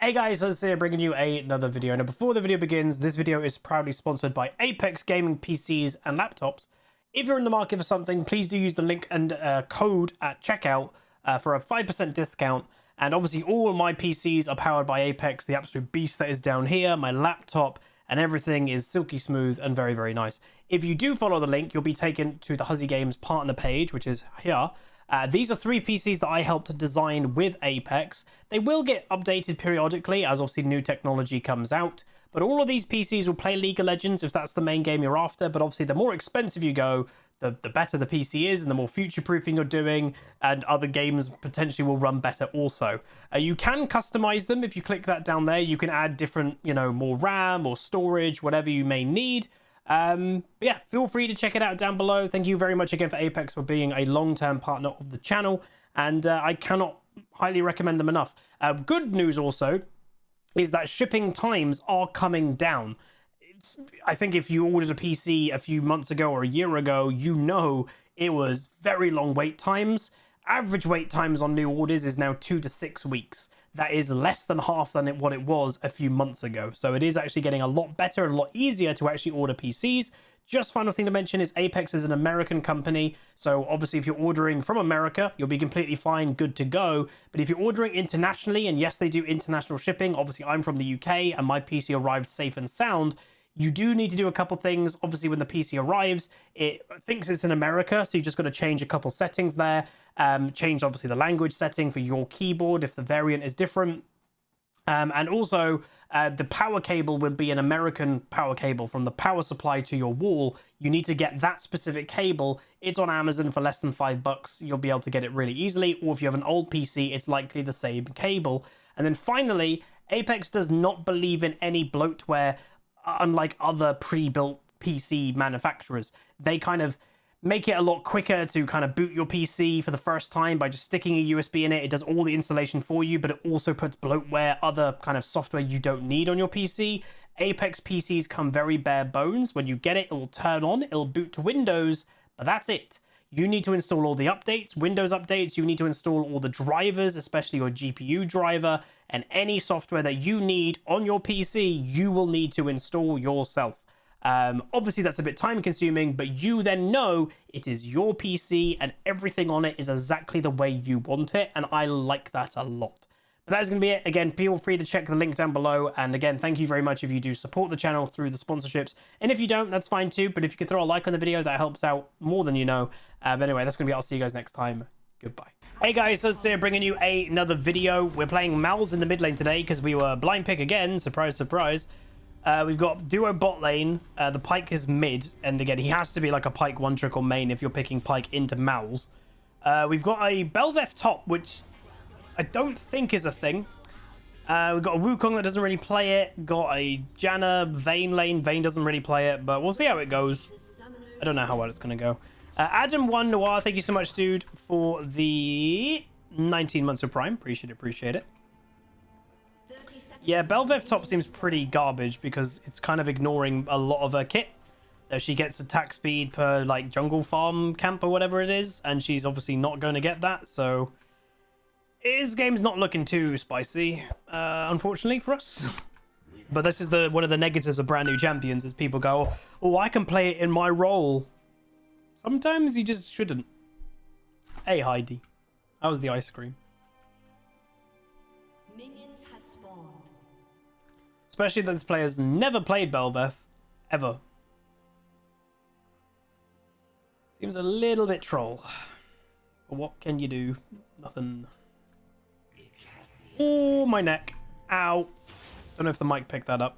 Hey guys, HuzzyGames bringing you another video. Now before the video begins, this video is proudly sponsored by Apex Gaming PCs and laptops. If you're in the market for something, please do use the link and code at checkout for a 5% discount. And obviously all my PCs are powered by Apex, the absolute beast that is down here. My laptop and everything is silky smooth and very, very nice. If you do follow the link, you'll be taken to the HuzzyGames partner page, which is here. These are 3 PCs that I helped design with Apex. They will get updated periodically as obviously new technology comes out. But all of these PCs will play League of Legends if that's the main game you're after. But obviously the more expensive you go, the better the PC is and the more future-proofing you're doing. And other games potentially will run better also. You can customize them if you click that down there. You can add different, more RAM or storage, whatever you may need. But yeah, feel free to check it out down below. Thank you very much again for Apex for being a long-term partner of the channel, and I cannot highly recommend them enough. Good news also is that shipping times are coming down. I think if you ordered a PC a few months ago or a year ago, it was very long wait times. Average wait times on new orders is now 2 to 6 weeks. That is less than half than what it was a few months ago. So it is actually getting a lot better and a lot easier to actually order PCs. Just final thing to mention is Apex is an American company. So obviously if you're ordering from America, you'll be completely fine, good to go. But if you're ordering internationally, and yes, they do international shipping. Obviously I'm from the UK and my PC arrived safe and sound. You do need to do a couple things. Obviously, when the PC arrives, it thinks it's in America, so you just got to change a couple settings there. Change, obviously, the language setting for your keyboard if the variant is different. And also, the power cable will be an American power cable from the power supply to your wall. You need to get that specific cable. It's on Amazon for less than $5. You'll be able to get it really easily. Or if you have an old PC, it's likely the same cable. And then finally, Apex does not believe in any bloatware. Unlike other pre-built PC manufacturers, they kind of make it a lot quicker to kind of boot your PC for the first time by just sticking a USB in it. It does all the installation for you, but it also puts bloatware, other kind of software you don't need on your PC. Apex PCs come very bare bones. When you get it, it will turn on, it'll boot to Windows, but that's it. You need to install all the updates, Windows updates. You need to install all the drivers, especially your GPU driver, and any software that you need on your PC, you will need to install yourself. Obviously, that's a bit time consuming, but you then know it is your PC and everything on it is exactly the way you want it. And I like that a lot. But that is going to be it. Again, feel free to check the link down below. And again, thank you very much if you do support the channel through the sponsorships. And if you don't, that's fine too. But if you could throw a like on the video, that helps out more than you know. But anyway, that's going to be it. I'll see you guys next time. Goodbye. Hey guys, HuzzyGames bringing you another video. We're playing Malz in the mid lane today because we were blind pick again. Surprise, surprise. We've got duo bot lane. The Pyke is mid. And again, he has to be like a Pyke one trick or main if you're picking Pyke into Malz. We've got a Belveth top, which I don't think is a thing. We've got a Wukong that doesn't really play it. Got a Janna Vayne lane. Vayne doesn't really play it, but we'll see how it goes. I don't know how well it's going to go. Adam1 Noir, thank you so much, dude, for the 19 months of Prime. Appreciate it. Yeah, Belveth top seems pretty garbage because it's kind of ignoring a lot of her kit. She gets attack speed per, like, jungle farm camp or whatever it is, and she's obviously not going to get that, so his game's not looking too spicy, unfortunately for us. But this is one of the negatives of brand new champions, is people go, oh, I can play it in my role. Sometimes you just shouldn't. Hey, Heidi. How was the ice cream? Minions have spawned. Especially that this player's never played Belveth, ever. Seems a little bit troll. But what can you do? Nothing. Oh, my neck. Ow. Don't know if the mic picked that up.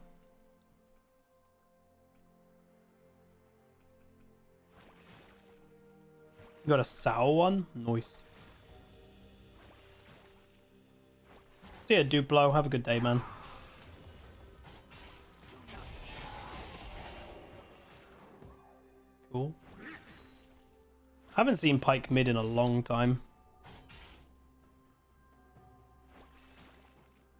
You got a sour one? Nice. See ya, Duplo. Have a good day, man. Cool. Haven't seen Pyke mid in a long time.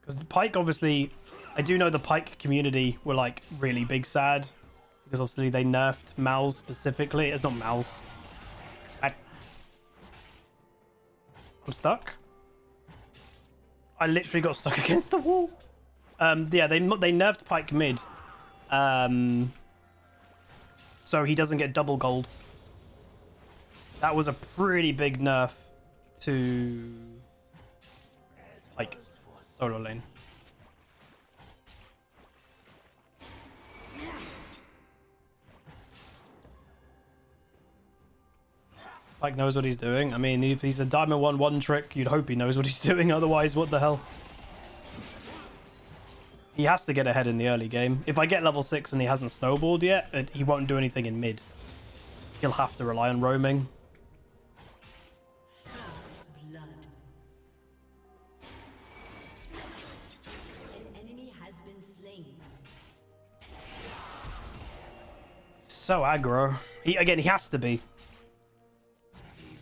Because the Pyke, obviously, I do know the Pyke community were like really big sad. Because obviously they nerfed Malz specifically. It's not Malz. I'm stuck. I literally got stuck against the wall. Yeah, they nerfed Pike mid. So he doesn't get double gold. That was a pretty big nerf to Pike solo lane. Pike knows what he's doing. I mean, if he's a Diamond 1 trick, you'd hope he knows what he's doing. Otherwise, what the hell? He has to get ahead in the early game. If I get level 6 and he hasn't snowballed yet, he won't do anything in mid. He'll have to rely on roaming. So aggro. He has to be.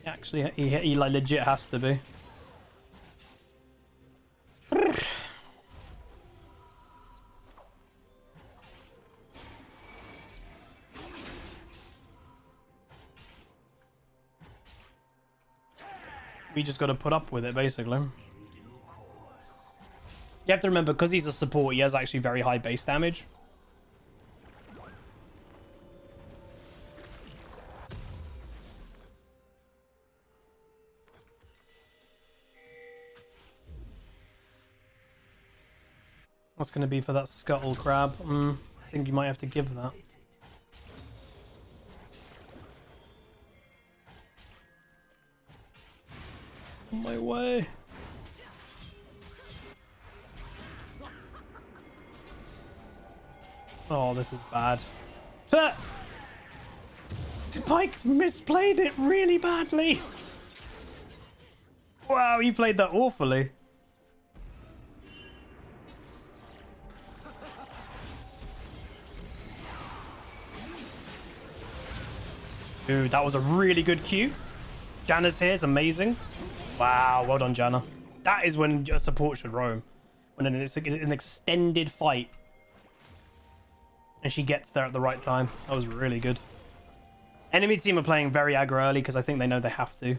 Actually, he like legit has to be. We just got to put up with it, basically. You have to remember, because he's a support, he has actually very high base damage. What's going to be for that scuttle crab? I think you might have to give that. On my way. Oh, this is bad. Pike misplayed it really badly. Wow, he played that awfully. Dude, that was a really good Q. Janna's here is amazing. Wow, well done, Janna. That is when a support should roam. When it's an extended fight. And she gets there at the right time. That was really good. Enemy team are playing very aggro early because I think they know they have to.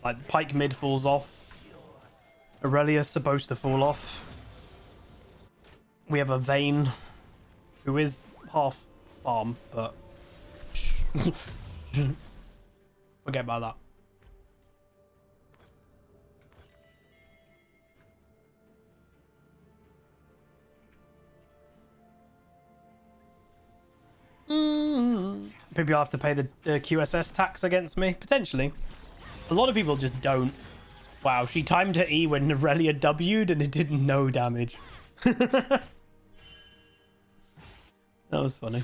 Like, Pike mid falls off. Aurelia's supposed to fall off. We have a Vayne, who is half farm, but forget about that. People have to pay the QSS tax against me, potentially. A lot of people just don't. Wow, she timed her E when Aurelia W'd and it did no damage. That was funny.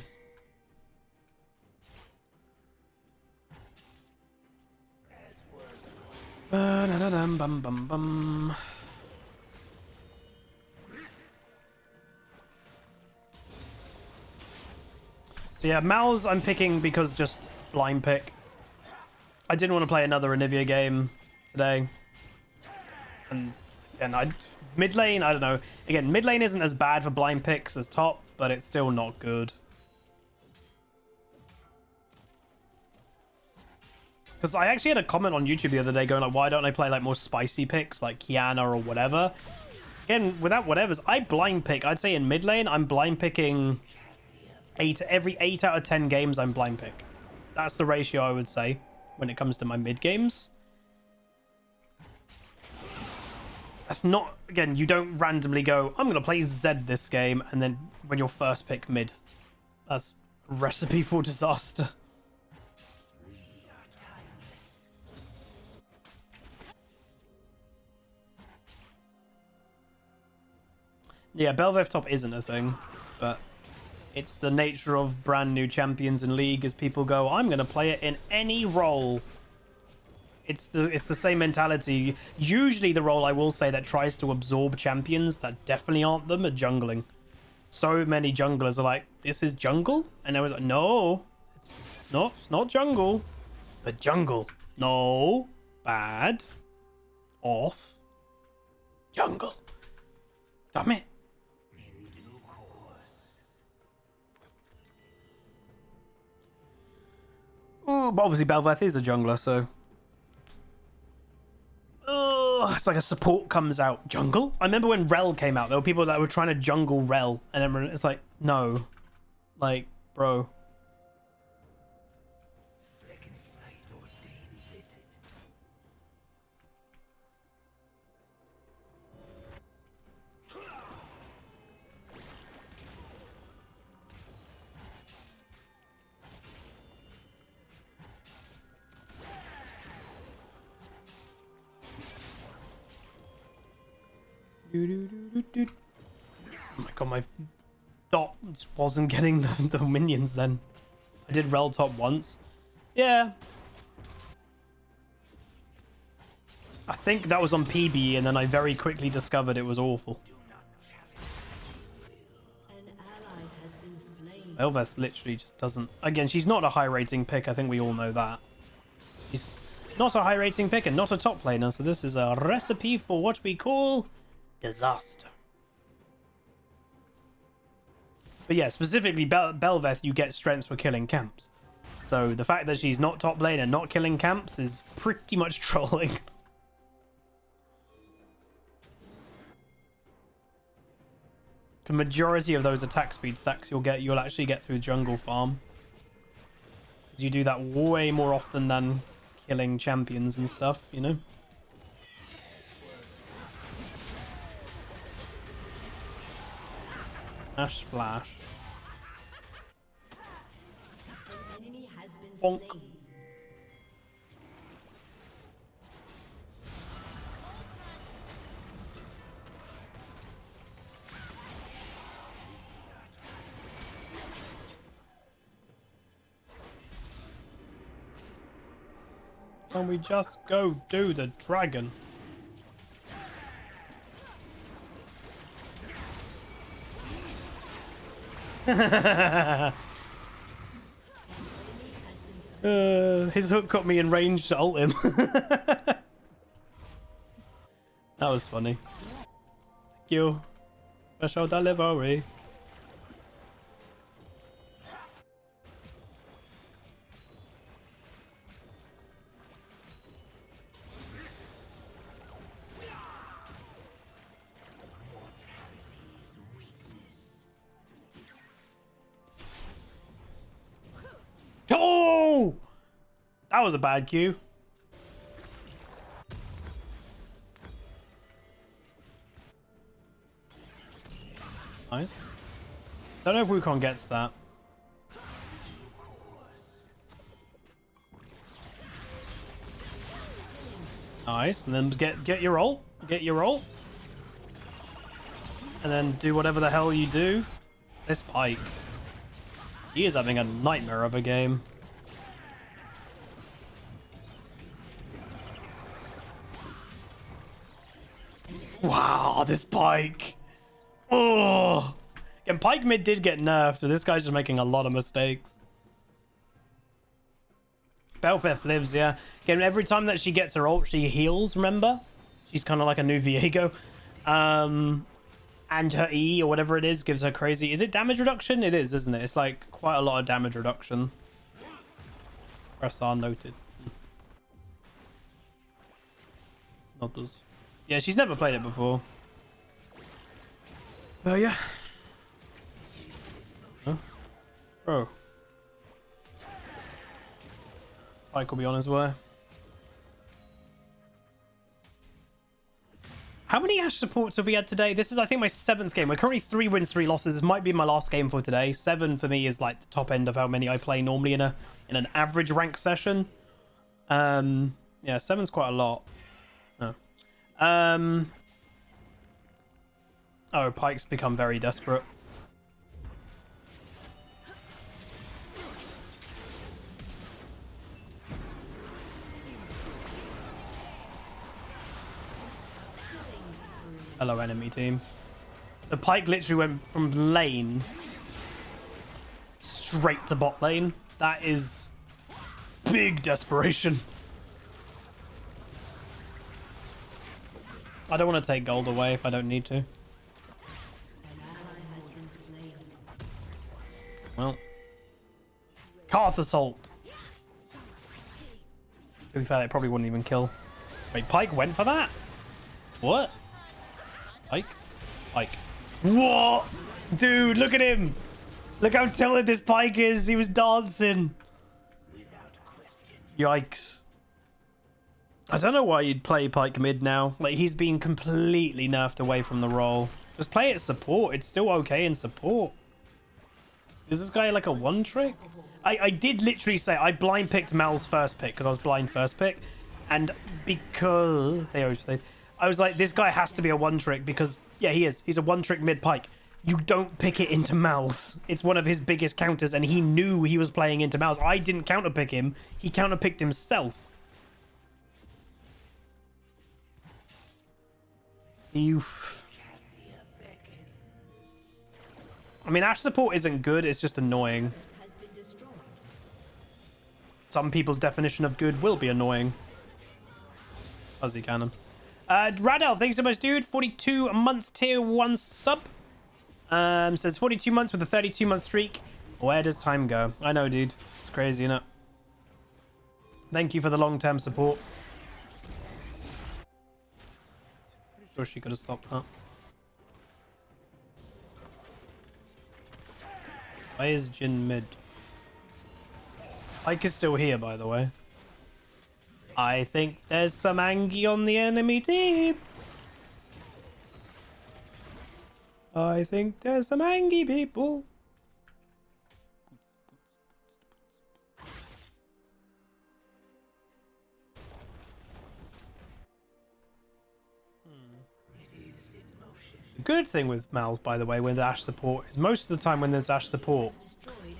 Bum. So yeah, Malz I'm picking because just blind pick. I didn't want to play another Anivia game today. And mid lane, I don't know. Again, mid lane isn't as bad for blind picks as top, but it's still not good. Because I actually had a comment on YouTube the other day going like, why don't I play like more spicy picks like Kiana or whatever? Again, without whatevers, I blind pick. I'd say in mid lane, I'm blind picking every 8 out of 10 games I'm blind pick. That's the ratio I would say when it comes to my mid games. That's not, again, you don't randomly go, I'm going to play Zed this game, and then when you're first pick mid. That's a recipe for disaster. Yeah, Belvev top isn't a thing, but it's the nature of brand new champions in League as people go, I'm going to play it in any role. It's the same mentality. Usually the role I will say that tries to absorb champions that definitely aren't them are jungling. So many junglers are like, this is jungle? And I was like, no, it's not jungle. But jungle. No. Bad. Off. Jungle. Damn it. Ooh, but obviously Belveth is a jungler, so oh, it's like a support comes out. Jungle? I remember when Rel came out, there were people that were trying to jungle Rel, and everyone, it's like, no. Like, bro. Oh my god, my dot wasn't getting the minions then. I did rel top once. Yeah. I think that was on PB, and then I very quickly discovered it was awful. Elveth literally just doesn't... Again, she's not a high rating pick. I think we all know that. She's not a high rating pick and not a top laner, so this is a recipe for what we call disaster. But yeah, specifically Belveth, you get strengths for killing camps. So the fact that she's not top lane and not killing camps is pretty much trolling. The majority of those attack speed stacks you'll actually get through jungle farm. Because you do that way more often than killing champions and stuff, you know? Ash splash. Bonk. Can we just go do the dragon? His hook got me in range to ult him. That was funny. Thank you. Special delivery. Oh! That was a bad cue. Nice. Don't know if Wukong gets that. Nice. And then get your ult. Get your ult. And then do whatever the hell you do. This Pike. He is having a nightmare of a game. Wow, this Pike. Oh. And Pike mid did get nerfed, but this guy's just making a lot of mistakes. Belfeth lives, yeah. Again, every time that she gets her ult, she heals, remember? She's kind of like a new Viego. And her E, or whatever it is, gives her crazy... Is it damage reduction? It is, isn't it? It's like quite a lot of damage reduction. Press R noted. Not does. Yeah, she's never played it before. Oh, yeah. Huh? Bro. Pike will be on his way. How many Ashe supports have we had today? This is, I think, my 7th game. We're currently 3 wins, 3 losses. This might be my last game for today. 7 for me is like the top end of how many I play normally in an average rank session. Yeah, 7's quite a lot. Oh. Oh, Pike's become very desperate. Hello, enemy team. The Pike literally went from lane straight to bot lane. That is big desperation. I don't want to take gold away if I don't need to. Well. Karth Assault. To be fair, it probably wouldn't even kill. Wait, Pike went for that? What? Ike? Ike. What? Dude, look at him. Look how tilted this Pike is. He was dancing. Yikes. I don't know why you'd play Pike mid now. Like, he's been completely nerfed away from the role. Just play it support. It's still okay in support. Is this guy like a one trick? I did literally say I blind picked Mal's first pick because I was blind first pick. And because they overstayed, I was like, this guy has to be a one trick because, yeah, he is. He's a one trick mid Pike. You don't pick it into Mal's. It's one of his biggest counters, and he knew he was playing into Mal's. I didn't counterpick him. He counterpicked himself. Oof. I mean, Ashe support isn't good. It's just annoying. Some people's definition of good will be annoying. Fuzzy cannon. Radel, thanks so much, dude. 42 months, tier 1 sub. Says 42 months with a 32-month streak. Where does time go? I know, dude. It's crazy, isn't it? Thank you for the long-term support. Pretty sure she could have stopped that. Why is Jin mid? Ike is still here, by the way. I think there's some Angie on the enemy team. I think there's some Angie people. The good thing with Mal's, by the way, with Ashe support is most of the time when there's Ashe support,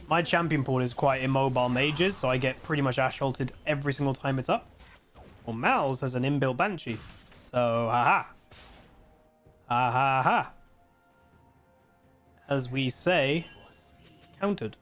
my champion pool is quite immobile mages, so I get pretty much Ashe ulted every single time it's up. Well, Mal's has an inbuilt Banshee, so haha. Ha ha ha. As we say, countered.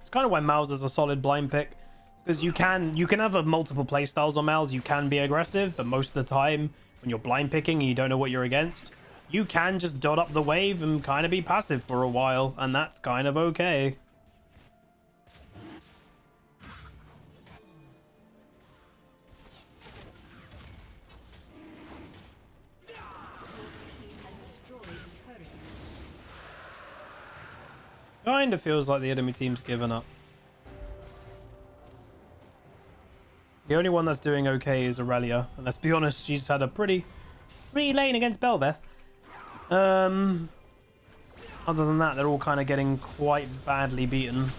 It's kind of why Mal's is a solid blind pick. Because you can have a multiple playstyles on Mal's. You can be aggressive, but most of the time when you're blind picking and you don't know what you're against, you can just dot up the wave and kind of be passive for a while, and that's kind of okay. Kind of feels like the enemy team's given up. The only one that's doing okay is Aurelia. And let's be honest, she's had a pretty lane against Bel'Veth. Other than that, they're all kind of getting quite badly beaten.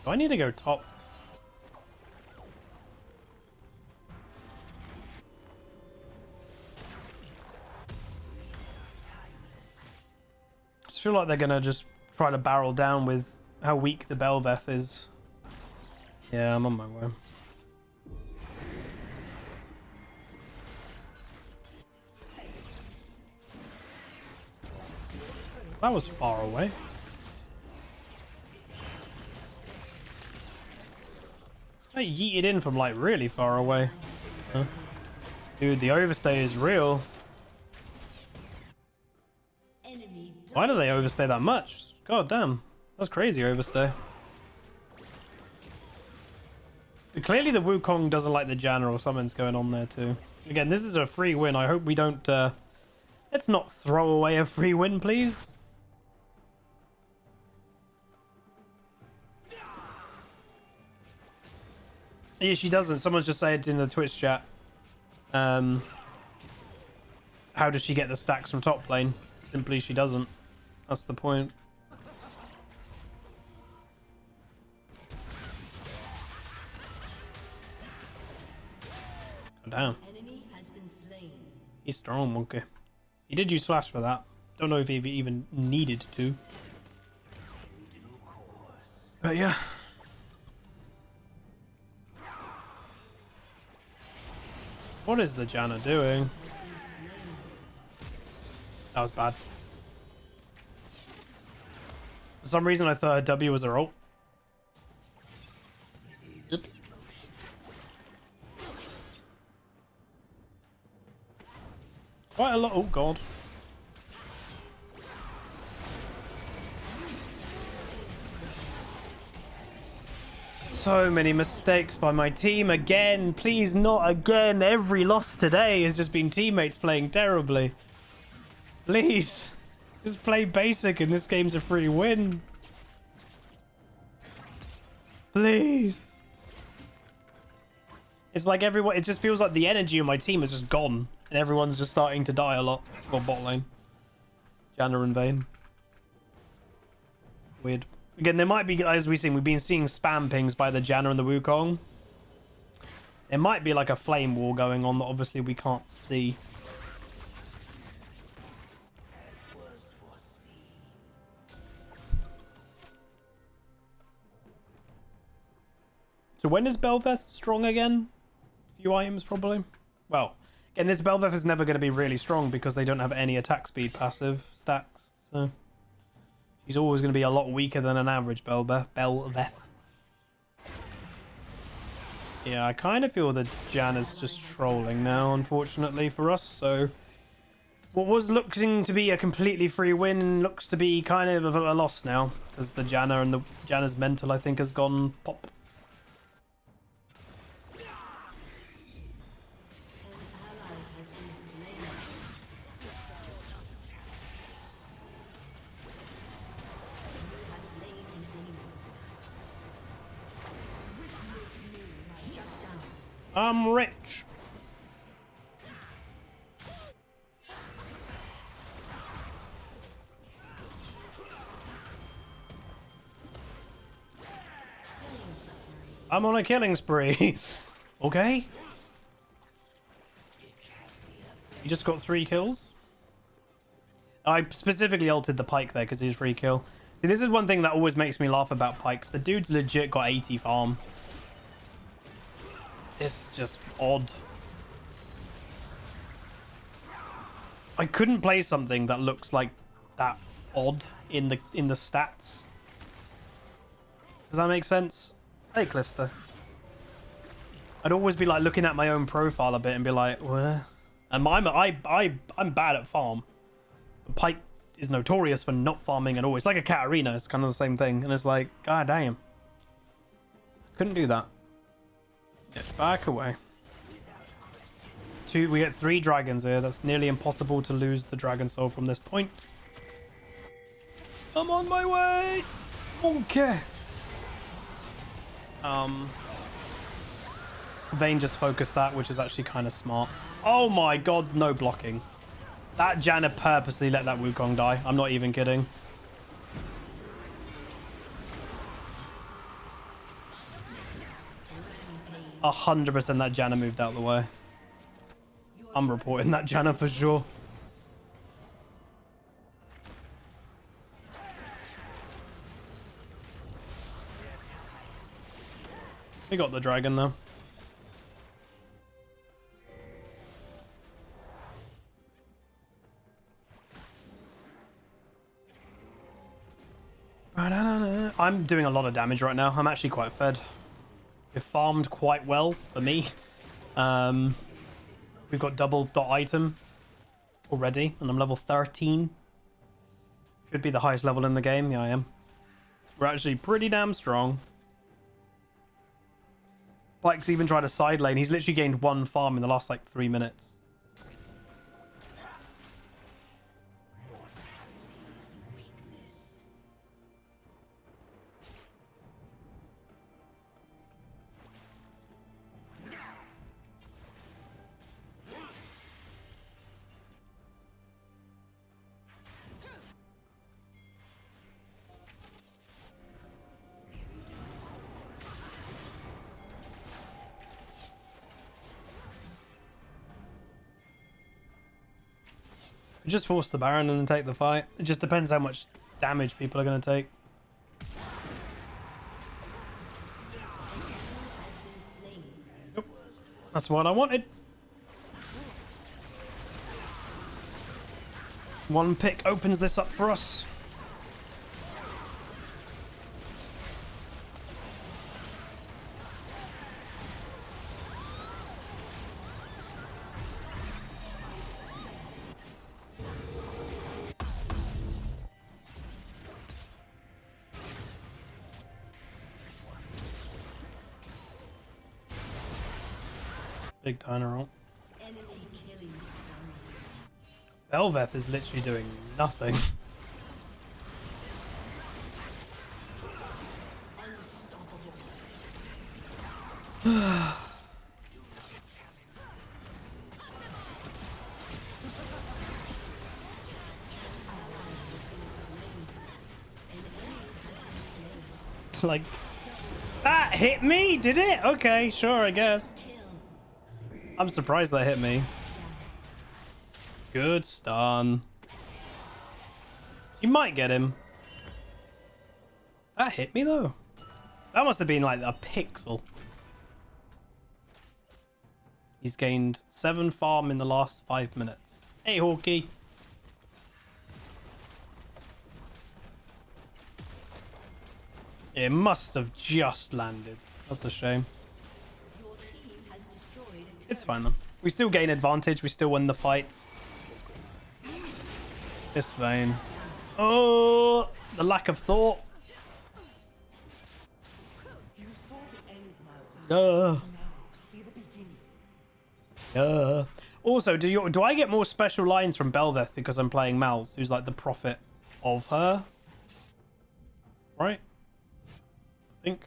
Do I need to go top? I just feel like they're gonna just try to barrel down with how weak the Bel'Veth is. Yeah, I'm on my way. That was far away. I yeeted in from like really far away. Huh? Dude, the overstay is real. Why do they overstay that much? God damn. That's crazy overstay. But clearly the Wukong doesn't like the Janna or something's going on there too. Again, this is a free win. I hope we don't... let's not throw away a free win, please. Yeah, she doesn't. Someone's just said in the Twitch chat. How does she get the stacks from top lane? Simply, she doesn't. That's the point. Go down. He's strong, monkey. He did use Slash for that. Don't know if he even needed to. But yeah. What is the Janna doing? That was bad. For some reason I thought her W was her ult. Quite a lot. Oh, God. So many mistakes by my team again. Please, not again. Every loss today has just been teammates playing terribly. Please, just play basic and this game's a free win. Please. It's like everyone, it just feels like the energy of my team is just gone and everyone's just starting to die a lot. Well, bot lane. Janna and Vayne. Weird. Again, there might be, as we've been seeing spam pings by the Janna and the Wukong. There might be like a flame war going on that obviously we can't see. So when is Bel'Veth strong again? A few items probably. Well, again, this Bel'Veth is never going to be really strong because they don't have any attack speed passive stacks. So she's always going to be a lot weaker than an average Bel'Veth. Yeah, I kind of feel that Janna's just trolling now, unfortunately for us. So what was looking to be a completely free win looks to be kind of a loss now because the Janna and the Janna's mental, I think, has gone pop. I'm rich. I'm on a killing spree. Okay. You just got 3 kills? I specifically altered the Pyke there because he's free kill. See, this is one thing that always makes me laugh about Pykes. The dude's legit got 80 farm. It's just odd. I couldn't play something that looks like that odd in the stats. Does that make sense? Hey, Clister. I'd always be like looking at my own profile a bit and be like, where? And I'm bad at farm. But Pyke is notorious for not farming at all. It's like a Katarina. It's kind of the same thing. And it's like, god damn. Couldn't do that. Get back away. We get 3 dragons here. That's nearly impossible to lose the dragon soul from this point. I'm on my way. Okay. Vayne just focused that, which is actually kind of smart. Oh my god, no blocking. That Janna purposely let that Wukong die. I'm not even kidding. 100% that Janna moved out of the way. I'm reporting that Janna for sure. We got the dragon though. I'm doing a lot of damage right now. I'm actually quite fed. We've farmed quite well for me. We've got double dot item already, and I'm level 13. Should be the highest level in the game. Yeah, I am. We're actually pretty damn strong. Pyke's even tried a side lane. He's literally gained 1 farm in the last like 3 minutes. Just force the Baron and then take the fight. It just depends how much damage people are going to take. Yep. That's what I wanted. 1 pick opens this up for us. Big Dino ult. Belveth is literally doing nothing. Like, that hit me? Did it? Okay, sure, I guess. I'm surprised that hit me. Good stun. You might get him. That hit me though. That must have been like a pixel. He's gained 7 farm in the last 5 minutes. Hey, Hawkeye. It must have just landed. That's a shame. It's fine then. We still gain advantage. We still win the fights. It's fine. Oh, the lack of thought. Also, do I get more special lines from Belveth because I'm playing Malz, who's like the prophet of her? Right? I think.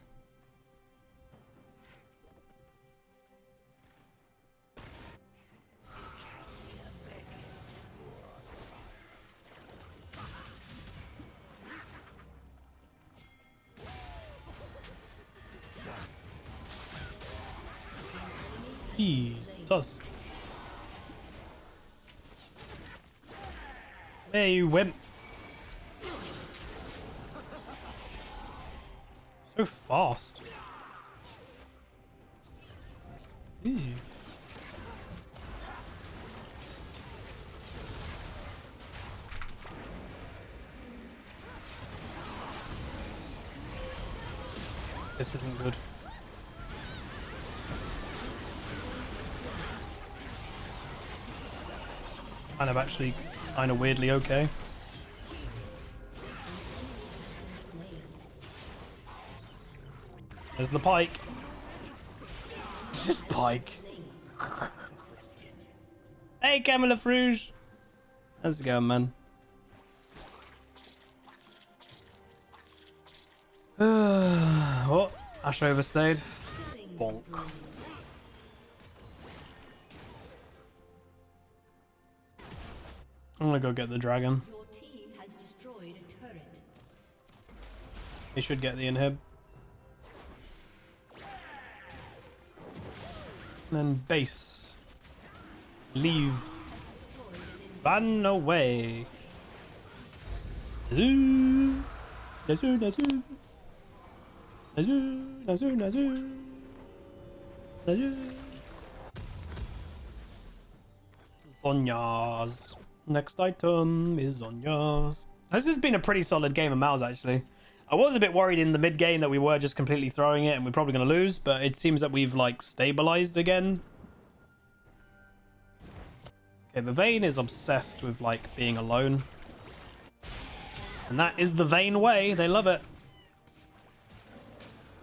Jesus. There you wimp. So fast. Ew. This isn't good. Kind of actually kind of weirdly okay. There's the pike. This is pike. Hey, Camilla Rouge. How's it going, man? Oh, Ashe overstayed. Bonk. I'm gonna go get the dragon. Your team has destroyed a turret. He should get the inhib. And then base. Leave. Run away. Nazoo. Nazoo, Nazoo. Nazoo, Nazoo, Nazoo. Nazoo. Zhonya's. Next item is Zhonya's. This has been a pretty solid game of Malz, actually. I was a bit worried in the mid game that we were just completely throwing it and we're probably going to lose, but it seems that we've like stabilized again. Okay, the Vayne is obsessed with like being alone. And that is the Vayne way. They love it.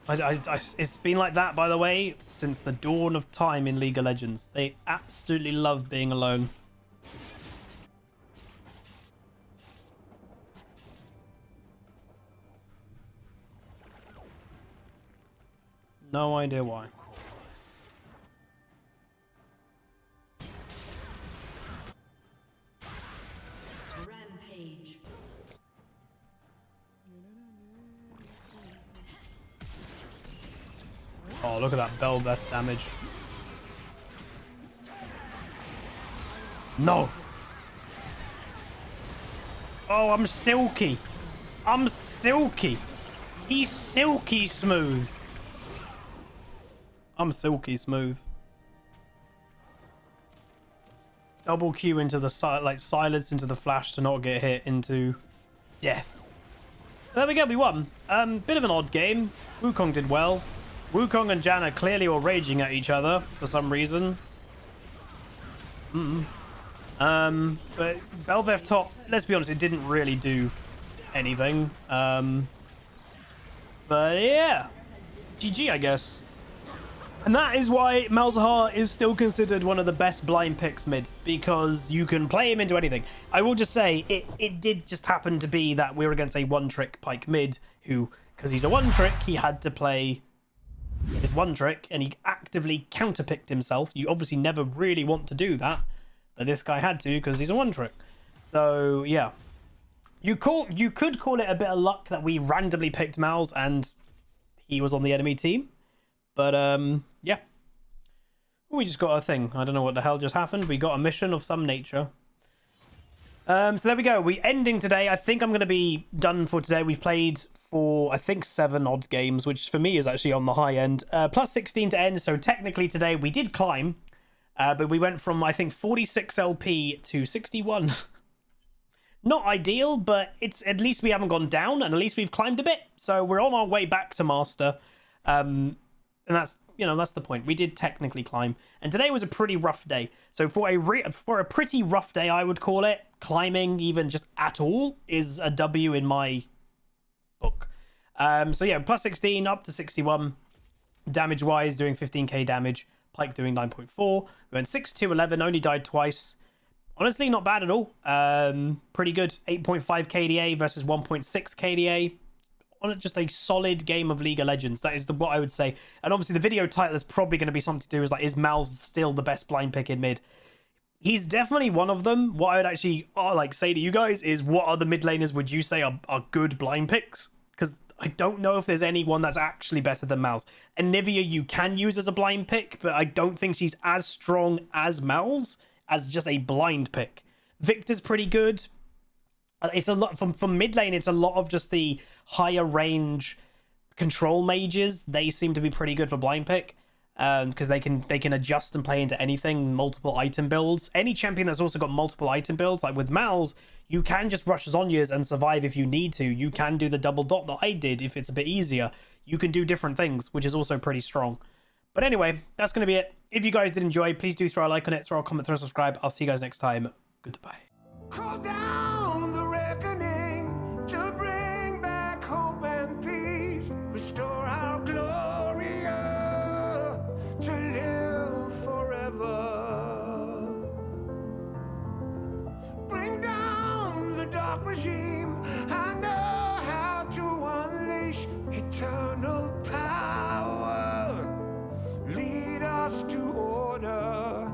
It's been like that, by the way, since the dawn of time in League of Legends. They absolutely love being alone. No idea why. Rampage. Oh, look at that Belveth damage. No. Oh, I'm silky. I'm silky. He's silky smooth. I'm silky smooth. Double Q into the silence into the flash to not get hit into death. There we go, we won. Bit of an odd game. Wukong did well. Wukong and Janna clearly were raging at each other for some reason. But Belveth top, let's be honest, it didn't really do anything. But yeah, GG, I guess. And that is why Malzahar is still considered one of the best blind picks mid, because you can play him into anything. I will just say, it did just happen to be that we were against a one-trick Pyke mid, who, because he's a one-trick, he had to play his one-trick, and he actively counter-picked himself. You obviously never really want to do that, but this guy had to, because he's a one-trick. So, yeah. You could call it a bit of luck that we randomly picked Malz, and he was on the enemy team. But, yeah. We just got a thing. I don't know what the hell just happened. We got a mission of some nature. So there we go. We're ending today. I think I'm going to be done for today. We've played for, I think, 7 odd games, which for me is actually on the high end. Plus 16 to end. So technically today we did climb. But we went from, I think, 46 LP to 61. Not ideal, but it's at least we haven't gone down, and at least we've climbed a bit. So we're on our way back to Master. And that's, you know, that's the point. We did technically climb, and today was a pretty rough day. So for a pretty rough day, I would call it, climbing even just at all is a W in my book. So yeah, plus 16 up to 61. Damage wise, doing 15k damage. Pyke doing 9.4. We went 6-2-11, only died twice. Honestly, not bad at all. Pretty good. 8.5 KDA versus 1.6 KDA. On just a solid game of League of Legends. That is what I would say. And obviously the video title is probably going to be something to do with, like, is Malz still the best blind pick in mid? He's definitely one of them. What I would actually say to you guys is, what other mid laners would you say are good blind picks? Because I don't know if there's anyone that's actually better than Malz. And Nivea you can use as a blind pick, but I don't think she's as strong as Malz as just a blind pick. Victor's pretty good. It's a lot from mid lane. It's a lot of just the higher range control mages. They seem to be pretty good for blind pick, because they can adjust and play into anything, multiple item builds. Any champion that's also got multiple item builds, like with Malz, you can just rush Zhonya's and survive if you need to. You can do the double dot that I did if it's a bit easier. You can do different things, which is also pretty strong. But anyway, that's going to be it. If you guys did enjoy, please do throw a like on it, throw a comment, throw a subscribe. I'll see you guys next time. Goodbye. Call down the reckoning to bring back hope and peace. Restore our glory to live forever. Bring down the dark regime. I know how to unleash eternal power. Lead us to order.